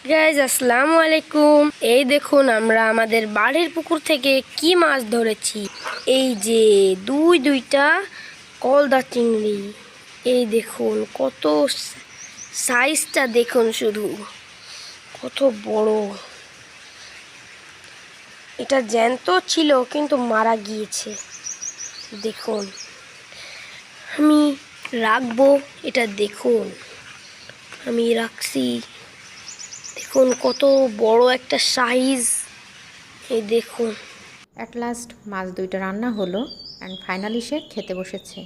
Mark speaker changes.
Speaker 1: Guys আসসালামু আলাইকুম। এই দেখুন আমরা আমাদের বাড়ির পুকুর থেকে কি মাছ ধরেছি। এই যে দুইটা কলদা চিংড়ি। এই দেখুন কত সাইজটা, দেখুন শুধু কত বড়। এটা জ্যান্ত ছিল কিন্তু মারা গিয়েছে। দেখুন আমি রাখবো, এটা দেখুন আমি রাখছি। দেখুন কত বড় একটা সাইজ। এই দেখুন
Speaker 2: অ্যাট লাস্ট মাছ দুইটা রান্না হলো অ্যান্ড ফাইনালি সে খেতে বসেছে।